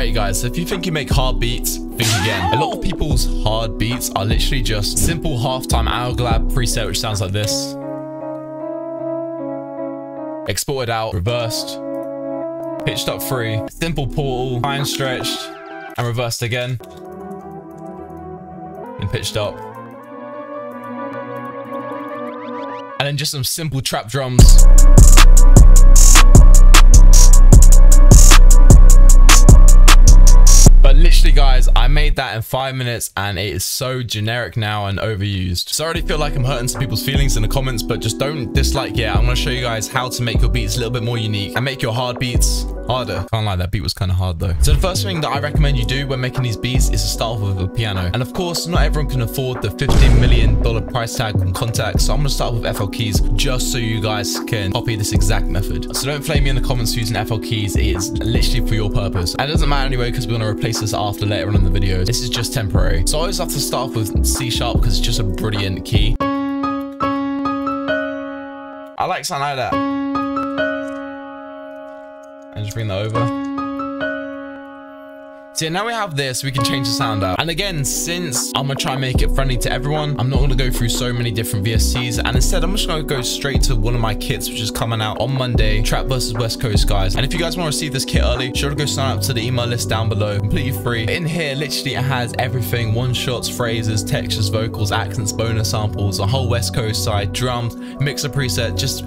Alright guys, so if you think you make hard beats, think again. A lot of people's hard beats are literally just simple halftime hourglass preset which sounds like this. Exported out, reversed, pitched up 3, simple portal, fine stretched, and reversed again. And pitched up. And then just some simple trap drums. But literally guys, I made that in 5 minutes and it is so generic now and overused. So I already feel like I'm hurting some people's feelings in the comments, but just don't dislike yet. I'm going to show you guys how to make your beats a little bit more unique and make your hard beats harder. Can't lie, that beat was kind of hard though. So the first thing that I recommend you do when making these beats is to start off with a piano. And of course, not everyone can afford the $15 million price tag on Contact. So I'm going to start with FL keys just so you guys can copy this exact method. So don't flame me in the comments for using FL keys. It is literally for your purpose. And it doesn't matter anyway because we're going to replace this after later on in the video. This is just temporary. So I always have to start off with C# because it's just a brilliant key. I like something like that. And just bring that over. So yeah, now we have this, we can change the sound out. And again, since I'm gonna try and make it friendly to everyone, I'm not gonna go through so many different VSTs, and instead I'm just gonna go straight to one of my kits which is coming out on Monday, Trap vs West Coast guys. And if you guys want to receive this kit early, be sure to go sign up to the email list down below, completely free. In here literally it has everything: one shots, phrases, textures, vocals, accents, bonus samples, a whole West Coast side, drums, mixer preset, just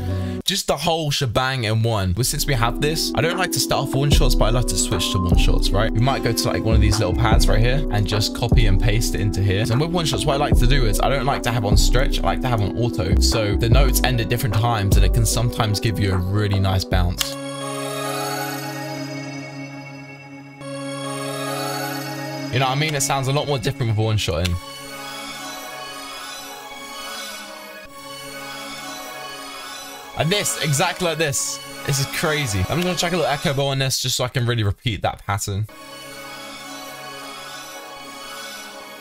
the whole shebang in one. But since we have this, I don't like to start off one shots, but I like to switch to one shots, right? We might go to like one of these little pads right here and just copy and paste it into here. So with one shots, what I like to do is I don't like to have on stretch, I like to have on auto. So the notes end at different times and it can sometimes give you a really nice bounce. You know what I mean? It sounds a lot more different with one shot in. And this, exactly like this. This is crazy. I'm gonna check a little echo bow on this just so I can really repeat that pattern.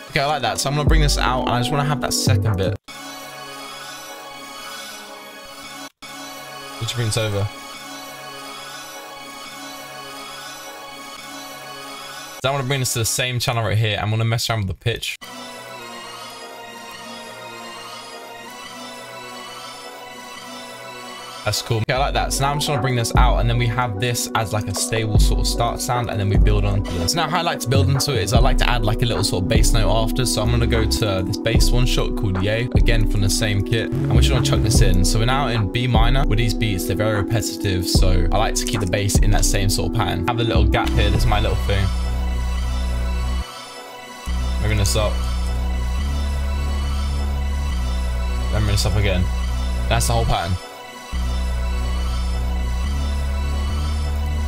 Okay, I like that. So I'm gonna bring this out and I just wanna have that second bit. Which brings over. So I wanna bring this to the same channel right here. I'm gonna mess around with the pitch. That's cool. Okay, I like that. So now I'm just gonna bring this out and then we have this as like a stable sort of start sound and then we build onto this. So now how I like to build into it is I like to add like a little sort of bass note after. So I'm gonna go to this bass one shot called Yay, again from the same kit. And we're just gonna chuck this in. So we're now in B minor. With these beats, they're very repetitive. So I like to keep the bass in that same sort of pattern. Have a little gap here. This is my little thing. Moving this up. Then bring this up again. That's the whole pattern.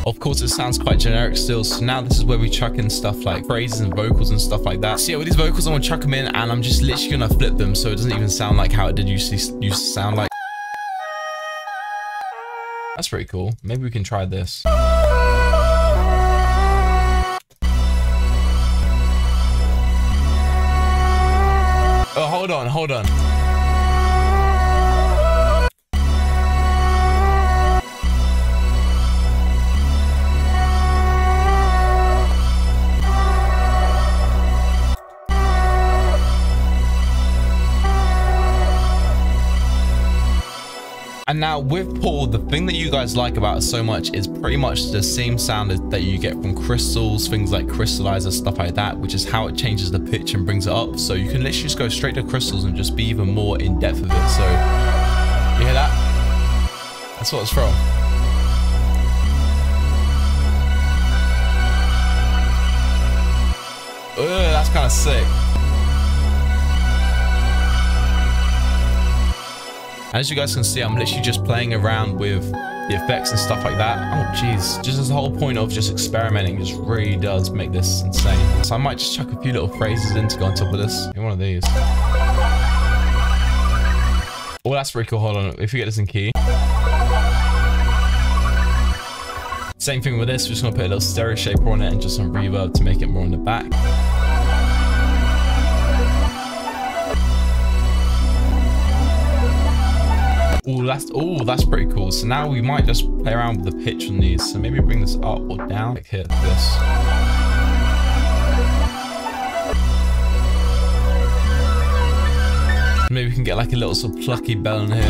Of course, it sounds quite generic still. So now this is where we chuck in stuff like phrases and vocals and stuff like that. So yeah, with these vocals, I'm gonna chuck them in and I'm just literally gonna flip them so it doesn't even sound like how it did used to sound like. That's pretty cool. Maybe we can try this. Oh, hold on, hold on. And now with Paul, the thing that you guys like about it so much is pretty much the same sound that you get from crystals, things like crystallizer, stuff like that, which is how it changes the pitch and brings it up. So you can literally just go straight to crystals and just be even more in depth of it. So you hear that? That's what it's from. Ugh, that's kind of sick. As you guys can see, I'm literally just playing around with the effects and stuff like that. Oh, jeez. Just as the whole point of just experimenting just really does make this insane. So I might just chuck a few little phrases in to go on top of this. In one of these. Oh, that's pretty cool. Hold on. If you get this in key. Same thing with this. We're just going to put a little stereo shaper on it and just some reverb to make it more in the back. Oh, that's pretty cool. So now we might just play around with the pitch on these. So maybe bring this up or down, like here, like this. get like a little sort of plucky bell in here.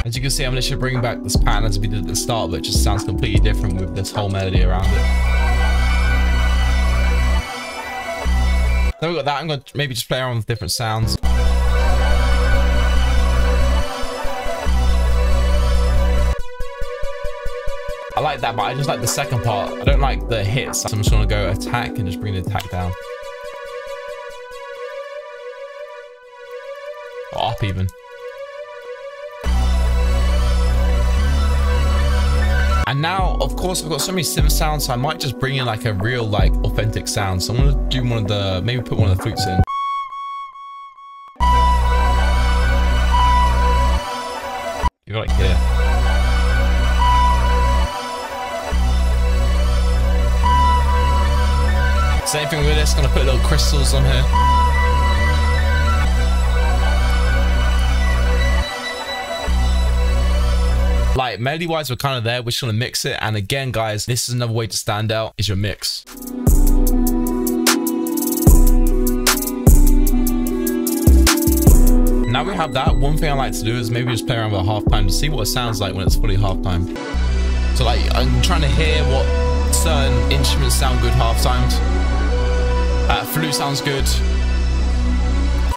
As you can see, I'm literally bringing back this pattern as we did at the start, but it just sounds completely different with this whole melody around it. Then we got that. I'm going to maybe just play around with different sounds. I like that, but I just like the second part. I don't like the hits. So I'm just gonna go attack and just bring the attack down. Or up even. And now, of course, I've got so many synth sounds, so I might just bring in like a real, like, authentic sound. So I'm gonna do one of the, maybe put one of the flutes in. You got like here. Same thing with this, gonna put little crystals on here. Like, melody wise, we're kind of there. We're just gonna mix it. And again, guys, this is another way to stand out, is your mix. Now we have that. One thing I like to do is maybe just play around with a halftime to see what it sounds like when it's fully halftime. So like, I'm trying to hear what certain instruments sound good half-timed. Flute sounds good,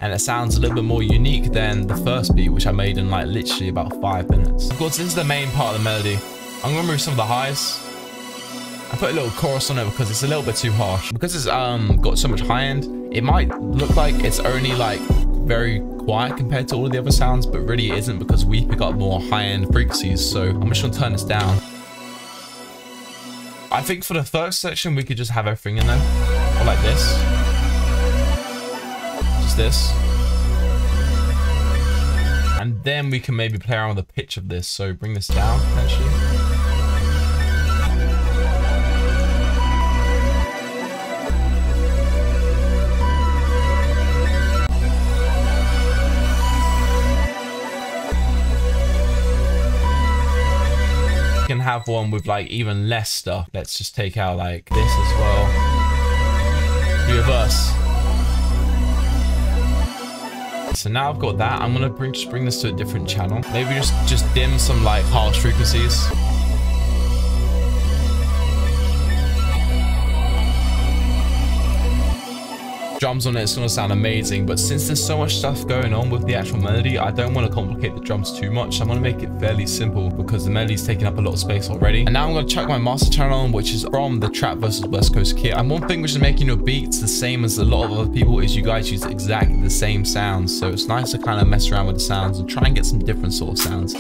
and it sounds a little bit more unique than the first beat, which I made in like literally about 5 minutes. Of course, this is the main part of the melody. I'm gonna remove some of the highs. I put a little chorus on it because it's a little bit too harsh. Because it's got so much high end, it might look like it's only like very quiet compared to all of the other sounds, but really it isn't, because we pick up more high end frequencies. So I'm just gonna turn this down. I think for the first section, we could just have everything in there, or like this. This, and then we can maybe play around with the pitch of this, so bring this down potentially. We can have one with like even less stuff. Let's just take out like this as well. Reverse. So now I've got that. I'm gonna just bring this to a different channel. Maybe just dim some like harsh frequencies. Drums on it's gonna sound amazing, but since there's so much stuff going on with the actual melody, I don't want to complicate the drums too much. I'm gonna make it fairly simple because the melody's taking up a lot of space already. And now I'm gonna chuck my master channel on, which is from the Trap vs West Coast kit. And one thing which is making your beats the same as a lot of other people is you guys use exactly the same sounds. So it's nice to kind of mess around with the sounds and try and get some different sort of sounds.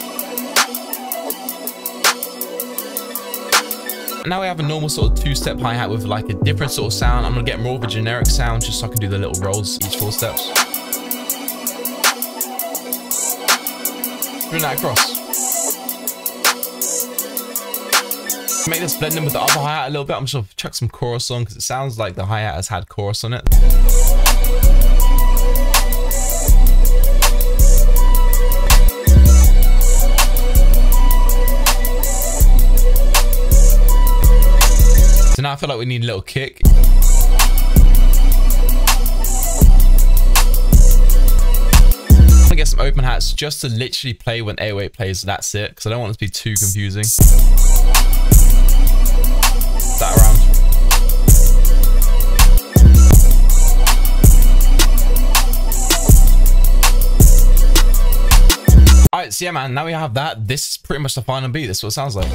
Now we have a normal sort of 2-step hi-hat with like a different sort of sound. I'm gonna get more of a generic sound just so I can do the little rolls each 4 steps. Bring that across. Make this blend in with the other hi-hat a little bit. I'm just gonna chuck some chorus on because it sounds like the hi-hat has had chorus on it. So now I feel like we need a little kick. I'm gonna get some open hats just to literally play when 808 plays. That's it, because I don't want it to be too confusing. That around. Alright, so yeah man, now we have that. This is pretty much the final beat. This is what it sounds like.